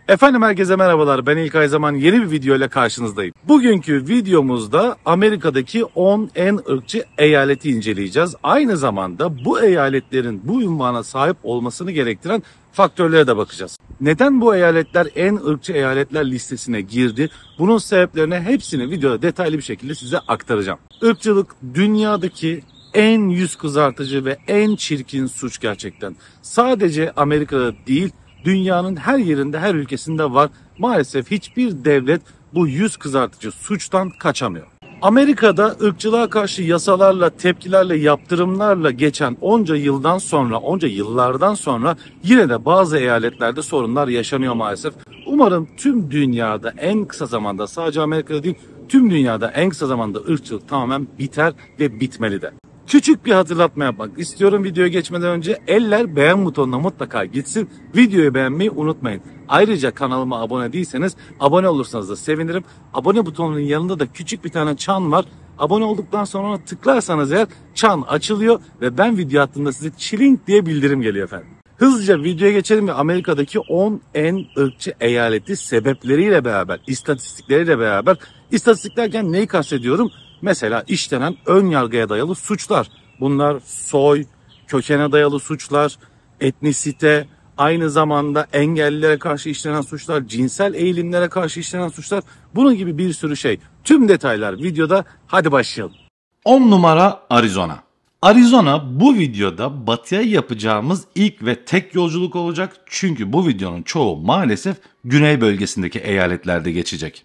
Efendim herkese merhabalar. Ben İlkay Zaman yeni bir video ile karşınızdayım. Bugünkü videomuzda Amerika'daki 10 en ırkçı eyaleti inceleyeceğiz. Aynı zamanda bu eyaletlerin bu ünvana sahip olmasını gerektiren faktörlere de bakacağız. Neden bu eyaletler en ırkçı eyaletler listesine girdi? Bunun sebeplerini hepsini videoda detaylı bir şekilde size aktaracağım. Irkçılık dünyadaki en yüz kızartıcı ve en çirkin suç gerçekten. Sadece Amerika'da değil, dünyanın her yerinde, her ülkesinde var. Maalesef hiçbir devlet bu yüz kızartıcı suçtan kaçamıyor. Amerika'da ırkçılığa karşı yasalarla, tepkilerle, yaptırımlarla geçen onca yıllardan sonra yine de bazı eyaletlerde sorunlar yaşanıyor maalesef. Umarım tüm dünyada en kısa zamanda, sadece Amerika'da değil, tüm dünyada en kısa zamanda ırkçılık tamamen biter ve bitmeli de. Küçük bir hatırlatma yapmak istiyorum videoya geçmeden önce. Eller beğen butonuna mutlaka gitsin. Videoyu beğenmeyi unutmayın. Ayrıca kanalıma abone değilseniz abone olursanız da sevinirim. Abone butonunun yanında da küçük bir tane çan var. Abone olduktan sonra ona tıklarsanız eğer çan açılıyor ve ben video attığımda size çilink diye bildirim geliyor efendim. Hızlıca videoya geçelim ve Amerika'daki 10 en ırkçı eyaleti sebepleriyle beraber, istatistikleriyle beraber, istatistik derken neyi kastediyorum? Mesela işlenen ön yargıya dayalı suçlar. Bunlar soy, kökene dayalı suçlar, etnisite, aynı zamanda engellilere karşı işlenen suçlar, cinsel eğilimlere karşı işlenen suçlar, bunun gibi bir sürü şey. Tüm detaylar videoda. Hadi başlayalım. 10 numara Arizona. Arizona bu videoda batıya yapacağımız ilk ve tek yolculuk olacak. Çünkü bu videonun çoğu maalesef güney bölgesindeki eyaletlerde geçecek.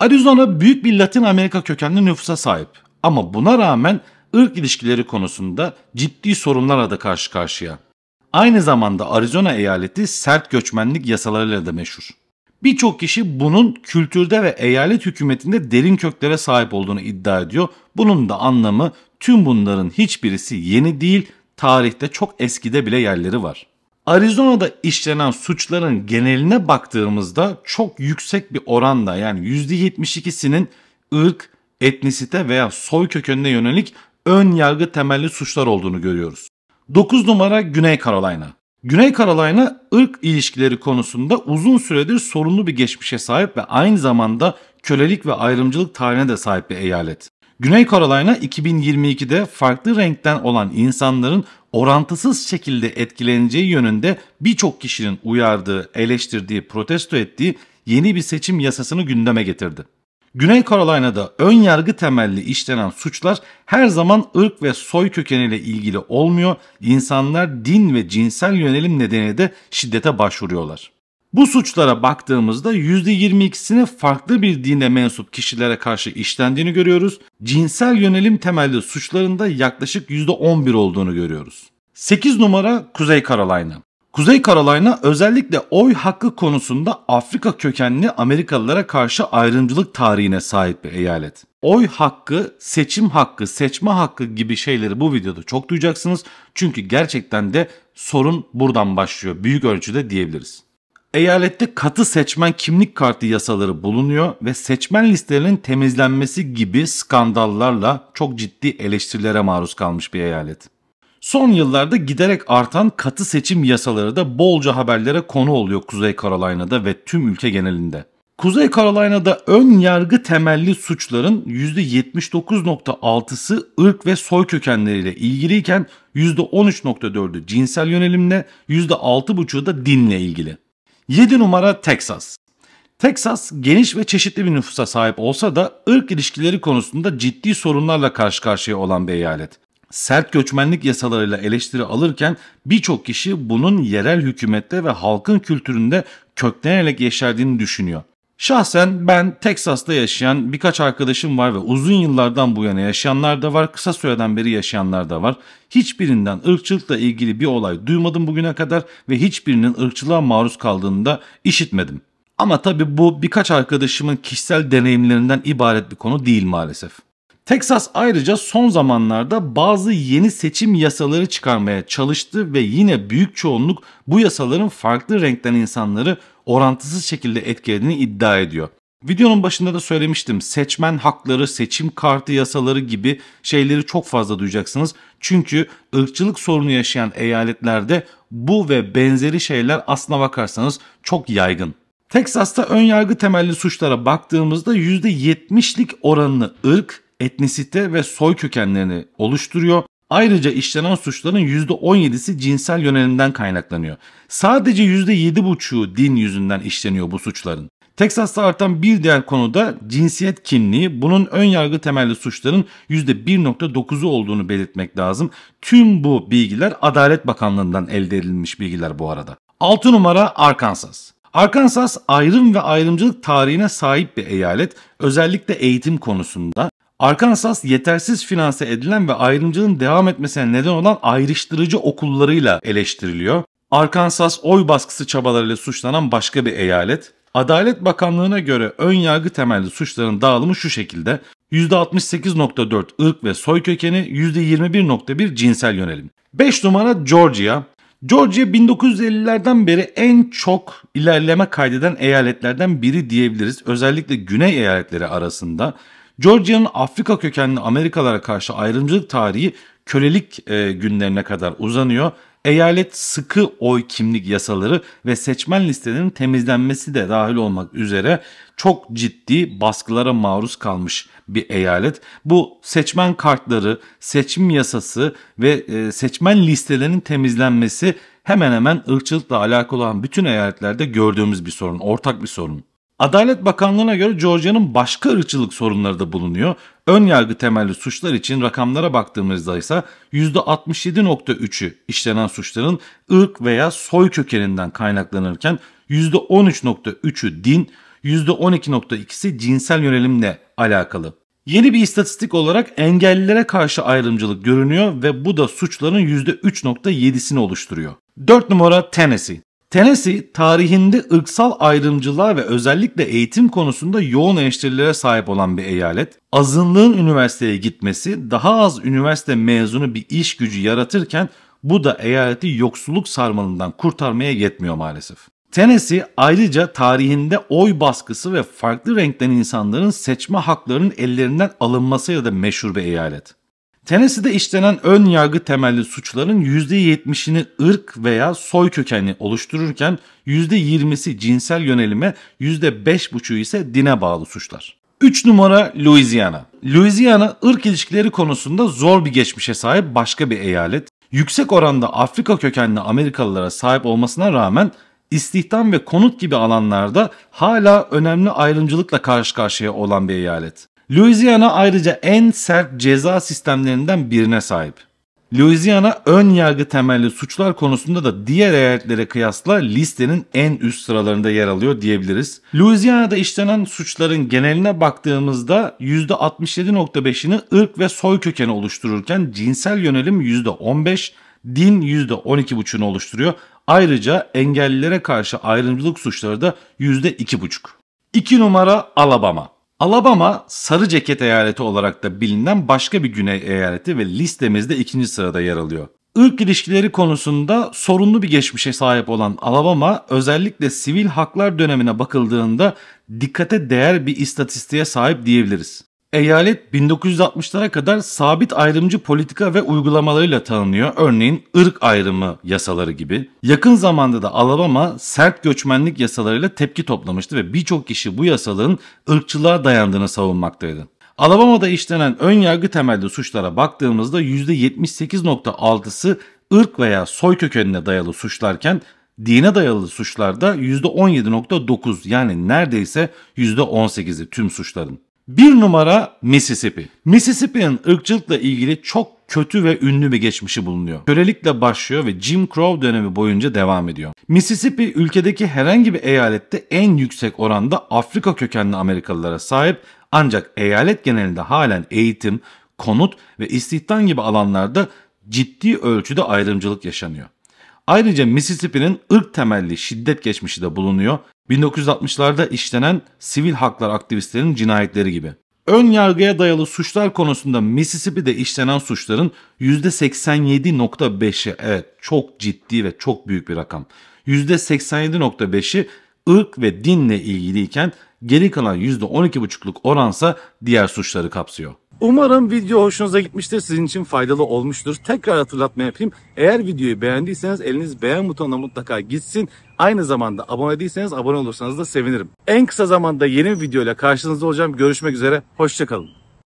Arizona büyük bir Latin Amerika kökenli nüfusa sahip. Ama buna rağmen ırk ilişkileri konusunda ciddi sorunlarla da karşı karşıya. Aynı zamanda Arizona eyaleti sert göçmenlik yasalarıyla da meşhur. Birçok kişi bunun kültürde ve eyalet hükümetinde derin köklere sahip olduğunu iddia ediyor. Bunun da anlamı tüm bunların hiçbirisi yeni değil, tarihte çok eskide bile yerleri var. Arizona'da işlenen suçların geneline baktığımızda çok yüksek bir oranda, yani %72'sinin ırk, etnisite veya soy kökenine yönelik ön yargı temelli suçlar olduğunu görüyoruz. 9 numara Güney Carolina. Güney Carolina ırk ilişkileri konusunda uzun süredir sorunlu bir geçmişe sahip ve aynı zamanda kölelik ve ayrımcılık tarihine de sahip bir eyalet. Güney Carolina 2022'de farklı renkten olan insanların orantısız şekilde etkileneceği yönünde birçok kişinin uyardığı, eleştirdiği, protesto ettiği yeni bir seçim yasasını gündeme getirdi. Güney Carolina'da ön yargı temelli işlenen suçlar her zaman ırk ve soy kökeniyle ilgili olmuyor. İnsanlar din ve cinsel yönelim nedeniyle de şiddete başvuruyorlar. Bu suçlara baktığımızda %22'sini farklı bir dine mensup kişilere karşı işlendiğini görüyoruz. Cinsel yönelim temelli suçların da yaklaşık %11 olduğunu görüyoruz. 8 numara Kuzey Carolina. Kuzey Carolina özellikle oy hakkı konusunda Afrika kökenli Amerikalılara karşı ayrımcılık tarihine sahip bir eyalet. Oy hakkı, seçim hakkı, seçme hakkı gibi şeyleri bu videoda çok duyacaksınız. Çünkü gerçekten de sorun buradan başlıyor. Büyük ölçüde diyebiliriz. Eyalette katı seçmen kimlik kartı yasaları bulunuyor ve seçmen listelerinin temizlenmesi gibi skandallarla çok ciddi eleştirilere maruz kalmış bir eyalet. Son yıllarda giderek artan katı seçim yasaları da bolca haberlere konu oluyor Kuzey Carolina'da ve tüm ülke genelinde. Kuzey Carolina'da ön yargı temelli suçların %79.6'sı ırk ve soy kökenleriyle ilgiliyken %13.4'ü cinsel yönelimle, %6.5'u da dinle ilgili. 7 numara Texas. Texas geniş ve çeşitli bir nüfusa sahip olsa da ırk ilişkileri konusunda ciddi sorunlarla karşı karşıya olan bir eyalet. Sert göçmenlik yasalarıyla eleştiri alırken birçok kişi bunun yerel hükümette ve halkın kültüründe köklenerek yeşerdiğini düşünüyor. Şahsen ben Teksas'ta yaşayan birkaç arkadaşım var ve uzun yıllardan bu yana yaşayanlar da var, kısa süreden beri yaşayanlar da var. Hiçbirinden ırkçılıkla ilgili bir olay duymadım bugüne kadar ve hiçbirinin ırkçılığa maruz kaldığını da işitmedim. Ama tabii bu birkaç arkadaşımın kişisel deneyimlerinden ibaret bir konu değil maalesef. Texas ayrıca son zamanlarda bazı yeni seçim yasaları çıkarmaya çalıştı ve yine büyük çoğunluk bu yasaların farklı renkten insanları orantısız şekilde etkilediğini iddia ediyor. Videonun başında da söylemiştim, seçmen hakları, seçim kartı yasaları gibi şeyleri çok fazla duyacaksınız. Çünkü ırkçılık sorunu yaşayan eyaletlerde bu ve benzeri şeyler aslına bakarsanız çok yaygın. Teksas'ta ön yargı temelli suçlara baktığımızda %70'lik oranını ırk, etnisite ve soy kökenlerini oluşturuyor. Ayrıca işlenen suçların %17'si cinsel yönelimden kaynaklanıyor. Sadece %7,5'u din yüzünden işleniyor bu suçların. Teksas'ta artan bir diğer konu da cinsiyet kimliği. Bunun ön yargı temelli suçların %1,9'u olduğunu belirtmek lazım. Tüm bu bilgiler Adalet Bakanlığı'ndan elde edilmiş bilgiler bu arada. 6 numara Arkansas. Arkansas ayrım ve ayrımcılık tarihine sahip bir eyalet, özellikle eğitim konusunda. Arkansas yetersiz finanse edilen ve ayrımcılığın devam etmesine neden olan ayrıştırıcı okullarıyla eleştiriliyor. Arkansas oy baskısı çabalarıyla suçlanan başka bir eyalet. Adalet Bakanlığı'na göre ön yargı temelli suçların dağılımı şu şekilde: %68,4 ırk ve soy kökeni, %21,1 cinsel yönelim. 5 numara Georgia. Georgia 1950'lerden beri en çok ilerleme kaydeden eyaletlerden biri diyebiliriz. Özellikle güney eyaletleri arasında. Georgia'nın Afrika kökenli Amerikalılara karşı ayrımcılık tarihi kölelik günlerine kadar uzanıyor. Eyalet sıkı oy kimlik yasaları ve seçmen listelerinin temizlenmesi de dahil olmak üzere çok ciddi baskılara maruz kalmış bir eyalet. Bu seçmen kartları, seçim yasası ve seçmen listelerinin temizlenmesi hemen hemen ırkçılıkla alakalı olan bütün eyaletlerde gördüğümüz bir sorun, ortak bir sorun. Adalet Bakanlığı'na göre Georgia'nın başka ırkçılık sorunları da bulunuyor. Ön yargı temelli suçlar için rakamlara baktığımızda ise %67,3'ü işlenen suçların ırk veya soy kökeninden kaynaklanırken %13,3'ü din, %12,2'si cinsel yönelimle alakalı. Yeni bir istatistik olarak engellilere karşı ayrımcılık görünüyor ve bu da suçların %3,7'sini oluşturuyor. 4 numara Tennessee. Tennessee tarihinde ırksal ayrımcılığa ve özellikle eğitim konusunda yoğun eleştirilere sahip olan bir eyalet. Azınlığın üniversiteye gitmesi daha az üniversite mezunu bir iş gücü yaratırken bu da eyaleti yoksulluk sarmalından kurtarmaya yetmiyor maalesef. Tennessee ayrıca tarihinde oy baskısı ve farklı renkten insanların seçme haklarının ellerinden alınmasıyla da meşhur bir eyalet. Tennessee'de işlenen ön yargı temelli suçların %70'ini ırk veya soy kökenli oluştururken %20'si cinsel yönelime, %5,5'u ise dine bağlı suçlar. 3 numara Louisiana. Louisiana ırk ilişkileri konusunda zor bir geçmişe sahip başka bir eyalet. Yüksek oranda Afrika kökenli Amerikalılara sahip olmasına rağmen istihdam ve konut gibi alanlarda hala önemli ayrımcılıkla karşı karşıya olan bir eyalet. Louisiana ayrıca en sert ceza sistemlerinden birine sahip. Louisiana ön yargı temelli suçlar konusunda da diğer eyaletlere kıyasla listenin en üst sıralarında yer alıyor diyebiliriz. Louisiana'da işlenen suçların geneline baktığımızda %67,5'ini ırk ve soy kökeni oluştururken cinsel yönelim %15, din %12,5'unu oluşturuyor. Ayrıca engellilere karşı ayrımcılık suçları da %2,5. 2 numara Alabama. Alabama sarı ceket eyaleti olarak da bilinen başka bir güney eyaleti ve listemizde 2. sırada yer alıyor. Irk ilişkileri konusunda sorunlu bir geçmişe sahip olan Alabama özellikle sivil haklar dönemine bakıldığında dikkate değer bir istatistiğe sahip diyebiliriz. Eyalet 1960'lara kadar sabit ayrımcı politika ve uygulamalarıyla tanınıyor. Örneğin ırk ayrımı yasaları gibi. Yakın zamanda da Alabama sert göçmenlik yasalarıyla tepki toplamıştı ve birçok kişi bu yasaların ırkçılığa dayandığını savunmaktaydı. Alabama'da işlenen ön yargı temelli suçlara baktığımızda %78,6'sı ırk veya soy kökenine dayalı suçlarken dine dayalı suçlarda %17,9 yani neredeyse %18'i tüm suçların. 1 numara Mississippi. Mississippi'nin ırkçılıkla ilgili çok kötü ve ünlü bir geçmişi bulunuyor. Kölelikle başlıyor ve Jim Crow dönemi boyunca devam ediyor. Mississippi ülkedeki herhangi bir eyalette en yüksek oranda Afrika kökenli Amerikalılara sahip, ancak eyalet genelinde halen eğitim, konut ve istihdam gibi alanlarda ciddi ölçüde ayrımcılık yaşanıyor. Ayrıca Mississippi'nin ırk temelli şiddet geçmişi de bulunuyor. 1960'larda işlenen sivil haklar aktivistlerinin cinayetleri gibi. Ön yargıya dayalı suçlar konusunda Mississippi'de işlenen suçların %87,5'i, evet çok ciddi ve çok büyük bir rakam. %87,5'i ırk ve dinle ilgiliyken geri kalan %12,5'luk oransa diğer suçları kapsıyor. Umarım video hoşunuza gitmiştir, sizin için faydalı olmuştur. Tekrar hatırlatma yapayım. Eğer videoyu beğendiyseniz eliniz beğen butonuna mutlaka gitsin. Aynı zamanda abone değilseniz abone olursanız da sevinirim. En kısa zamanda yeni bir videoyla karşınızda olacağım. Görüşmek üzere, hoşça kalın.